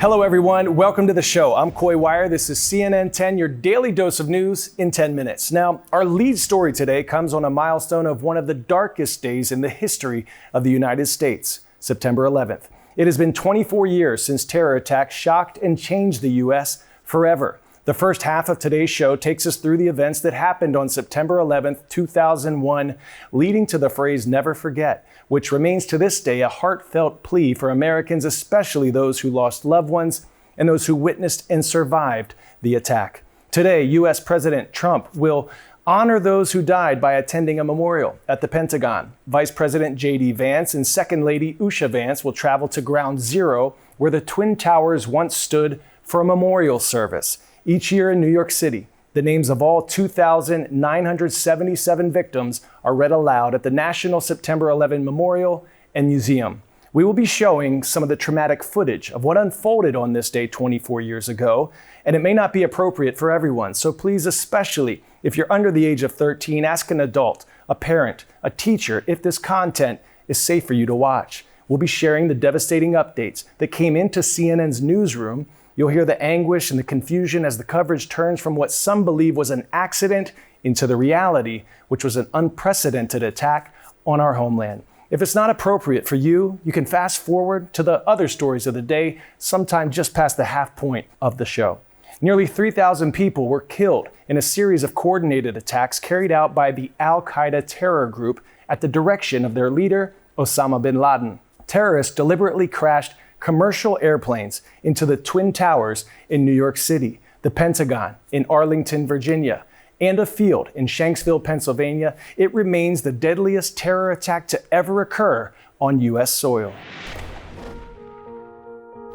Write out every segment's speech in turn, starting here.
Hello everyone, welcome to the show. I'm Coy Wire. This is CNN 10, your daily dose of news in 10 minutes. Now, our lead story today comes on a milestone of one of the darkest days in the history of the United States, September 11th. It has been 24 years since terror attacks shocked and changed the U.S. forever. The first half of today's show takes us through the events that happened on September 11th, 2001, leading to the phrase never forget, which remains to this day a heartfelt plea for Americans, especially those who lost loved ones and those who witnessed and survived the attack. Today, U.S. President Trump will honor those who died by attending a memorial at the Pentagon. Vice President J.D. Vance and Second Lady Usha Vance will travel to Ground Zero, where the Twin Towers once stood, for a memorial service. Each year in New York City, the names of all 2,977 victims are read aloud at the National September 11 Memorial and Museum. We will be showing some of the traumatic footage of what unfolded on this day 24 years ago, and it may not be appropriate for everyone. So please, especially if you're under the age of 13, ask an adult, a parent, a teacher if this content is safe for you to watch. We'll be sharing the devastating updates that came into CNN's newsroom. You'll hear the anguish and the confusion as the coverage turns from what some believe was an accident into the reality, which was an unprecedented attack on our homeland. If it's not appropriate for you, you can fast forward to the other stories of the day, sometime just past the half point of the show. Nearly 3,000 people were killed in a series of coordinated attacks carried out by the Al-Qaeda terror group at the direction of their leader, Osama bin Laden. Terrorists deliberately crashed commercial airplanes into the Twin Towers in New York City, the Pentagon in Arlington, Virginia, and a field in Shanksville, Pennsylvania. It remains the deadliest terror attack to ever occur on U.S. soil.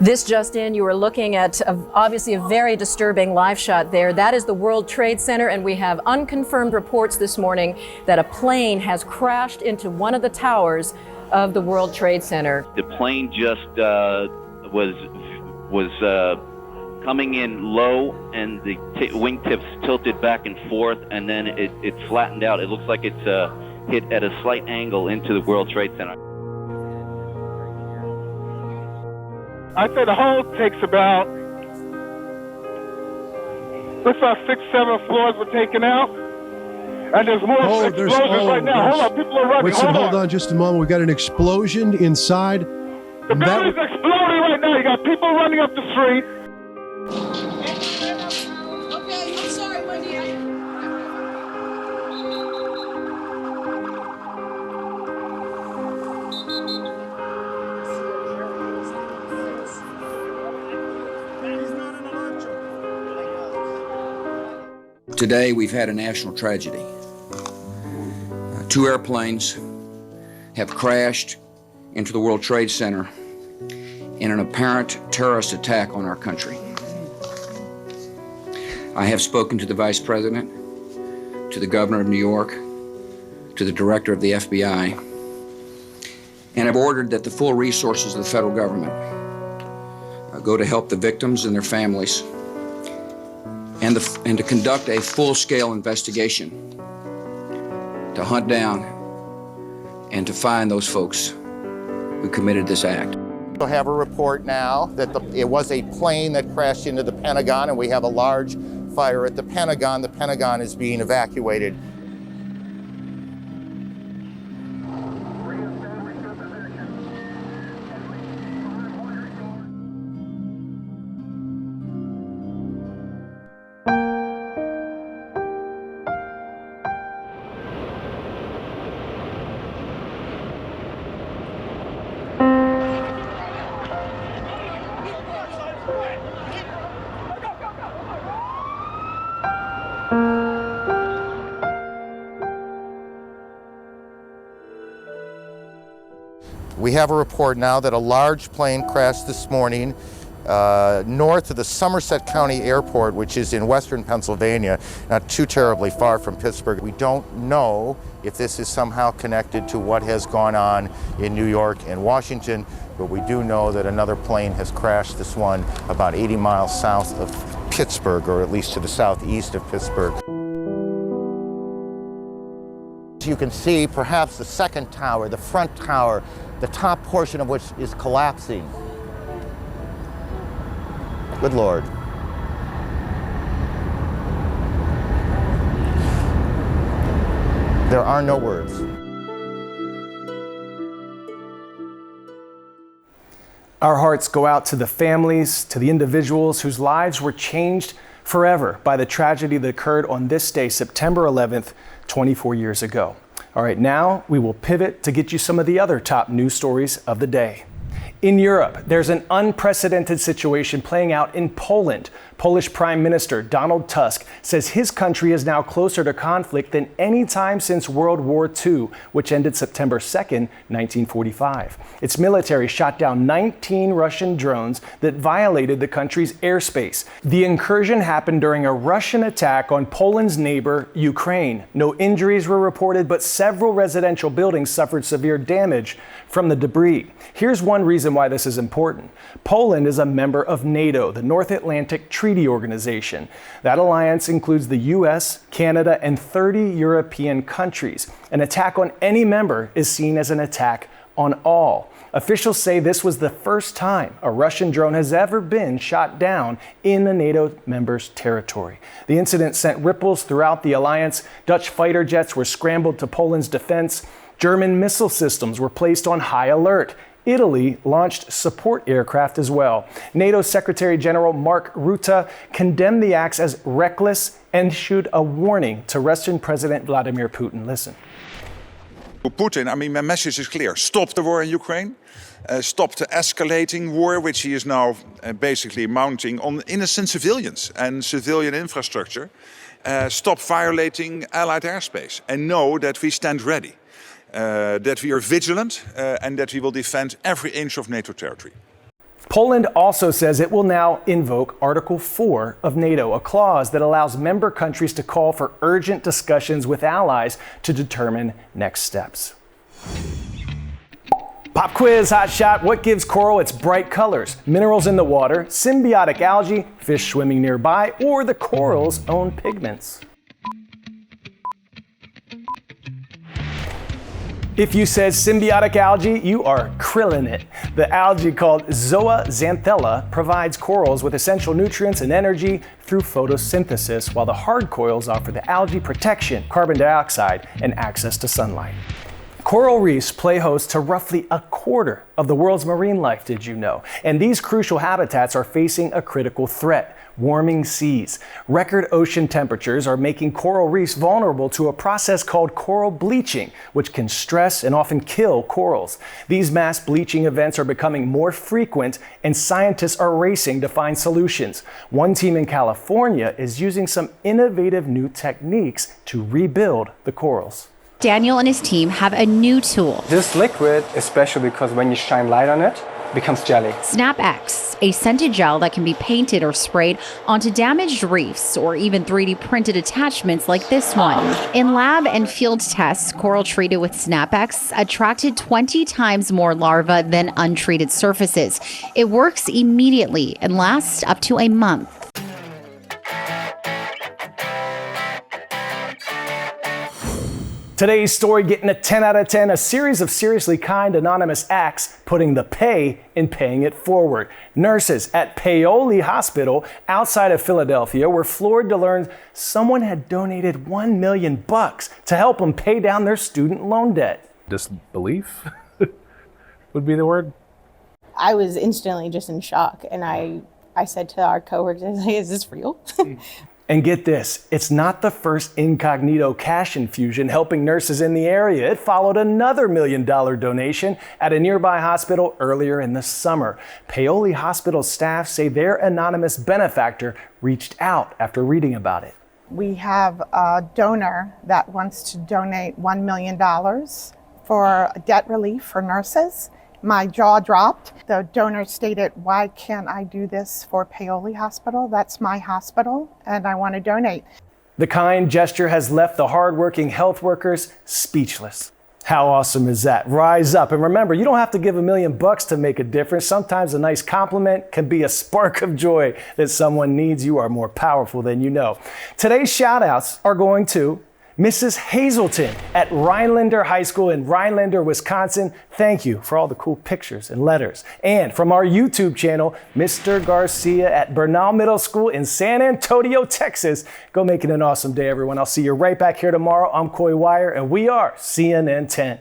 This just in, you are looking at obviously a very disturbing live shot there. That is the World Trade Center, and we have unconfirmed reports this morning that a plane has crashed into one of the towers of the World Trade Center. The plane just was coming in low, and the wingtips tilted back and forth, and then it flattened out. It looks like it's hit at a slight angle into the World Trade Center. I'd say the whole takes about, looks like 6-7 floors were taken out. And there's more explosions right now. Hold on, people are running. Hold on just a moment. We've got an explosion inside. The building's exploding right now. You got people running up the street. Okay, I'm sorry, Wendy. Today, we've had a national tragedy. Two airplanes have crashed into the World Trade Center in an apparent terrorist attack on our country. I have spoken to the Vice President, to the Governor of New York, to the Director of the FBI, and have ordered that the full resources of the federal government go to help the victims and their families, and to conduct a full-scale investigation to hunt down and to find those folks who committed this act. We have a report now that it was a plane that crashed into the Pentagon, and we have a large fire at the Pentagon. The Pentagon is being evacuated. We have a report now that a large plane crashed this morning north of the Somerset County Airport, which is in western Pennsylvania, not too terribly far from Pittsburgh. We don't know if this is somehow connected to what has gone on in New York and Washington, but we do know that another plane has crashed, this one about 80 miles south of Pittsburgh, or at least to the southeast of Pittsburgh. You can see perhaps the second tower, the front tower, the top portion of which is collapsing. Good Lord. There are no words. Our hearts go out to the families, to the individuals whose lives were changed forever by the tragedy that occurred on this day, September 11th, 24 years ago. All right, now we will pivot to get you some of the other top news stories of the day. In Europe, there's an unprecedented situation playing out in Poland. Polish Prime Minister Donald Tusk says his country is now closer to conflict than any time since World War II, which ended September 2nd, 1945. Its military shot down 19 Russian drones that violated the country's airspace. The incursion happened during a Russian attack on Poland's neighbor, Ukraine. No injuries were reported, but several residential buildings suffered severe damage from the debris. Here's one reason why this is important. Poland is a member of NATO, the North Atlantic Treaty Organization. That alliance includes the US, Canada, and 30 European countries. An attack on any member is seen as an attack on all. Officials say this was the first time a Russian drone has ever been shot down in a NATO member's territory. The incident sent ripples throughout the alliance. Dutch fighter jets were scrambled to Poland's defense. German missile systems were placed on high alert. Italy launched support aircraft as well. NATO Secretary General Mark Rutte condemned the acts as reckless and issued a warning to Russian President Vladimir Putin. Listen. To Putin, I mean, my message is clear. Stop the war in Ukraine. Stop the escalating war, which he is now basically mounting on innocent civilians and civilian infrastructure. Stop violating Allied airspace and know that we stand ready. That we are vigilant and that we will defend every inch of NATO territory. Poland also says it will now invoke Article 4 of NATO, a clause that allows member countries to call for urgent discussions with allies to determine next steps. Pop quiz, hot shot. What gives coral its bright colors? Minerals in the water, symbiotic algae, fish swimming nearby, or the coral's own pigments? If you said symbiotic algae, you are krillin' it. The algae called zooxanthella provides corals with essential nutrients and energy through photosynthesis, while the hard coils offer the algae protection, carbon dioxide, and access to sunlight. Coral reefs play host to roughly a quarter of the world's marine life, did you know? And these crucial habitats are facing a critical threat: warming seas. Record ocean temperatures are making coral reefs vulnerable to a process called coral bleaching, which can stress and often kill corals. These mass bleaching events are becoming more frequent, and scientists are racing to find solutions. One team in California is using some innovative new techniques to rebuild the corals. Daniel and his team have a new tool. This liquid, especially because when you shine light on it, becomes jelly. SnapX, a scented gel that can be painted or sprayed onto damaged reefs or even 3D printed attachments like this one. In lab and field tests, coral treated with SnapX attracted 20 times more larvae than untreated surfaces. It works immediately and lasts up to a month. Today's story getting a 10 out of 10, a series of seriously kind anonymous acts putting the pay in paying it forward. Nurses at Paoli Hospital outside of Philadelphia were floored to learn someone had donated $1 million to help them pay down their student loan debt. Disbelief would be the word. I was instantly just in shock, and I said to our coworkers, "Is this real?" And get this, it's not the first incognito cash infusion helping nurses in the area. It followed another $1 million donation at a nearby hospital earlier in the summer. Paoli Hospital staff say their anonymous benefactor reached out after reading about it. We have a donor that wants to donate $1 million for debt relief for nurses. My jaw dropped. The donor stated, "Why can't I do this for Paoli Hospital? That's my hospital, and I want to donate." The kind gesture has left the hardworking health workers speechless. How awesome is that? Rise up. And remember, you don't have to give $1 million to make a difference. Sometimes a nice compliment can be a spark of joy that someone needs. You are more powerful than you know. Today's shout outs are going to Mrs. Hazelton at Rhinelander High School in Rhinelander, Wisconsin, thank you for all the cool pictures and letters. And from our YouTube channel, Mr. Garcia at Bernal Middle School in San Antonio, Texas. Go make it an awesome day, everyone. I'll see you right back here tomorrow. I'm Coy Wire, and we are CNN 10.